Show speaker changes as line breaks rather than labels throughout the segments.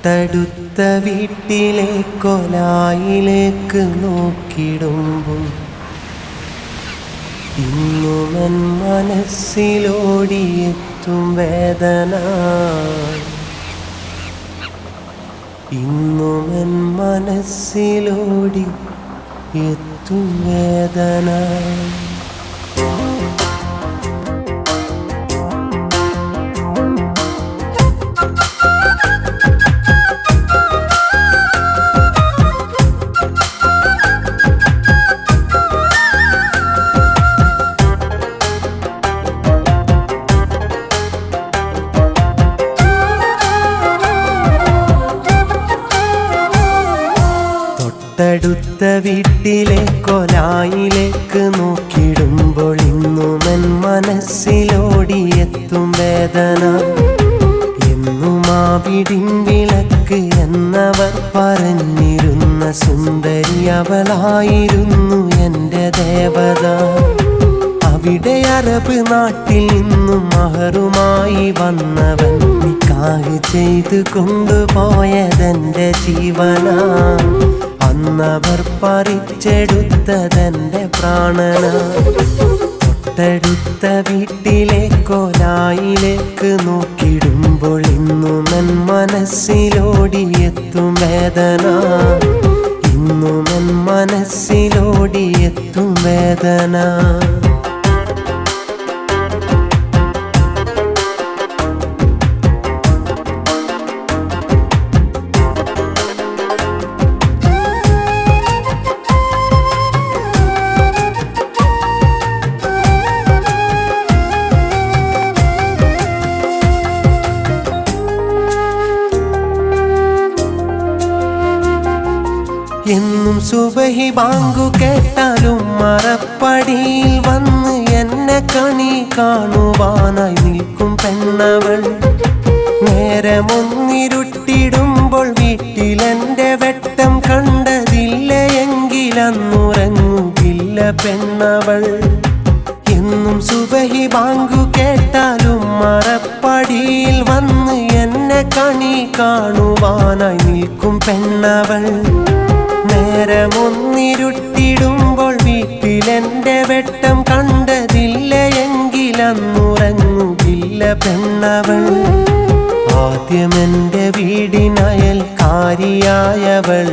തൊട്ടടുത്ത വീട്ടിലെ കൊലായിലേക്ക് നോക്കിടുമ്പോൾ ഇന്നും എൻ മനസ്സിലോടിയെത്തും വേദന. ഇന്നും എൻ മനസ്സിലോടി എത്തും വേദന. തൊട്ടടുത്ത വീട്ടിലെ കൊലായിലേക്ക് നോക്കിടുമ്പോൾ ഇന്നും എൻ മനസ്സിലോടിയെത്തും വേദന. എന്നും ആ വീടിൻ വിളക്ക് എന്നവർ പറഞ്ഞിരുന്ന സുന്ദരി അവളായിരുന്നു എൻ്റെ ദേവത. അവിടെ അറബ് നാട്ടിൽ നിന്നും മഹറുമായി വന്നവൻ നിക്കാഹ് ചെയ്ത് കൊണ്ടുപോയതെൻ്റെ ജീവന. അന്നവർ പറിച്ചെടുത്തതെൻ്റെ പ്രാണന. തൊട്ടടുത്ത വീട്ടിലെ കോലായിലേക്ക് നോക്കിടുമ്പോൾ ഇന്നും എൻ മനസ്സിലോടിയെത്തും വേദന. ഇന്നും എൻ മനസ്സിലോടിയെത്തും വേദന. എന്നും സുബഹി ബാങ്കു കേട്ടാലും മറപ്പടിയിൽ വന്ന് എന്നെ കണി കാണുവാനായി നിൽക്കും പെണ്ണവൾ. നേരമൊന്നിരുട്ടിടുമ്പോൾ വീട്ടിലെൻ്റെ വെട്ടം കണ്ടതില്ല എങ്കിലന്നുറങ്ങുകില്ല പെണ്ണവൾ. എന്നും സുബഹി ബാങ്കു കേട്ടാലും മറപ്പടിയിൽ വന്ന് എന്നെ കണി കാണുവാനായി നിൽക്കും പെണ്ണവൾ. നേരമൊന്നിരുട്ടിടുമ്പോൾ വീട്ടിലെൻ്റെ വെട്ടം കണ്ടതില്ല എങ്കിലന്നുറങ്ങുകില്ല പെണ്ണവൾ. ആദ്യമെൻ്റെ വീടിനയൽക്കാരിയായവൾ,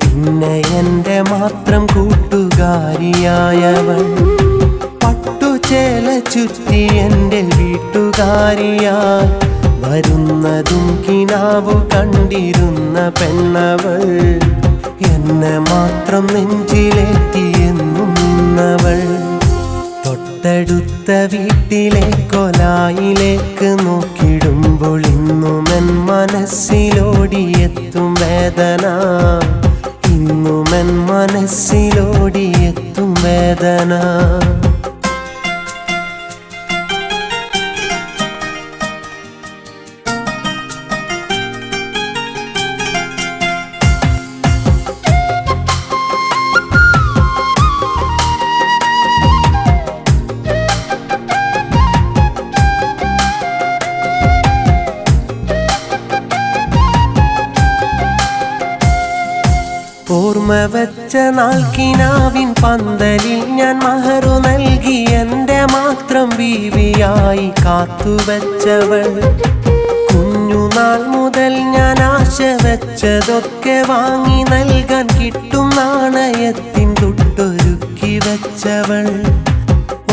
പിന്നെ എൻ്റെ മാത്രം കൂട്ടുകാരിയായവൾ. പട്ടുചേല ചുറ്റി എൻ്റെ വീട്ടുകാരിയായി വരുന്നതും കിനാവു കണ്ടിരുന്ന പെണ്ണവൾ. എന്നെ മാത്രം നെഞ്ചിലേറ്റിയെന്നും നിന്നവൾ. തൊട്ടടുത്ത വീട്ടിലെ കൊലായിലേക്ക് നോക്കിടുമ്പോൾ ഇന്നും എൻ മനസ്സിലോടിയെത്തും വേദന. ഇന്നും എൻ മനസ്സിലോടിയെത്തും വേദന. ഓർമ്മ വെച്ച നാൾ കിനാവിൻ പന്തലിൽ ഞാൻ മഹറു നൽകി എൻ്റെ മാത്രം ബീവിയായി കാത്തുവെച്ചവൾ. കുഞ്ഞുനാൾ മുതൽ ഞാൻ ആശ വെച്ചതൊക്കെ വാങ്ങി നൽകാൻ കിട്ടും നാണയത്തിൻ തൊട്ടൊരുക്കി വെച്ചവൾ.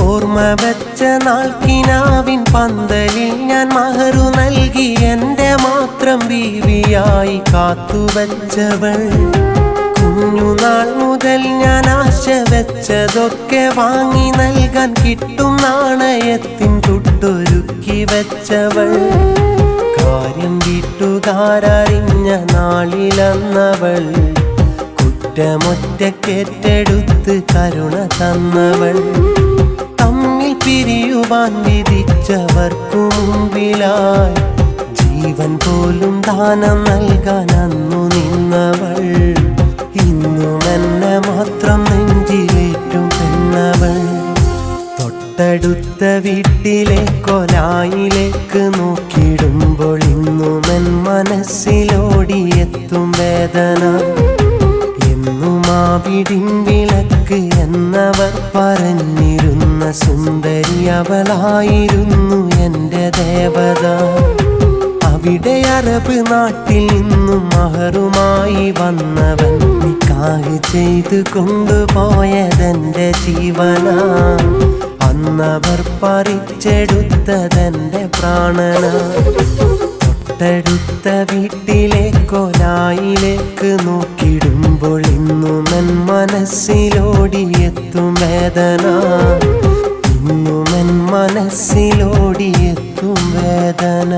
ഓർമ്മ വെച്ച നാൾ കിനാവിൻ പന്തലിൽ ഞാൻ മഹറു നൽകി എൻ്റെ മാത്രം ബീവിയായി കാത്തുവെച്ചവൾ. കുഞ്ഞുനാൾ മുതൽ ഞാൻ ആശ വെച്ചതൊക്കെ വാങ്ങി നൽകാൻ കിട്ടും നാണയത്തിൻ തൊട്ടൊരുക്കി വെച്ചവൾ. കാര്യം വീട്ടുകാരറിഞ്ഞ നാളിലന്നവൾ കുറ്റമൊറ്റക്കേറ്റെടുത്ത് കരുണ തന്നവൾ. തമ്മിൽ പിരിയുവാൻ വിധിച്ചവർക്കു മുമ്പിലായി ജീവൻ പോലും ദാനം നൽകാൻ അന്നു നിന്നവൾ. ഇന്നും എന്നെ മാത്രം നെഞ്ചിലേറ്റും പെണ്ണവൾ. തൊട്ടടുത്ത വീട്ടിലെ കൊലായിലേക്ക് നോക്കിടുമ്പോൾ ഇന്നും എൻ മനസ്സിൽ വേദന. എന്നും ആവിടിൻ വിളക്ക് എന്നവർ പറഞ്ഞിരുന്ന സുന്ദരി അവളായിരുന്നു എൻ്റെ ദേവത. അവിടെ അറബ് നാട്ടിൽ നിന്നും മഹറുമായി വന്നവൻ നിക്കാഹ് ചെയ്ത് കൊണ്ടുപോയതെൻ്റെ ജീവന. അന്നവർ പറിച്ചെടുത്തതെൻ്റെ പ്രാണന. തൊട്ടടുത്ത വീട്ടിലെ കൊലായിലേക്ക് നോക്കിടുമ്പോൾ ഇന്നും എൻ മനസ്സിലോടിയെത്തും വേദന. ഇന്നും എൻ മനസ്സിലോടിയെത്തും വേദന.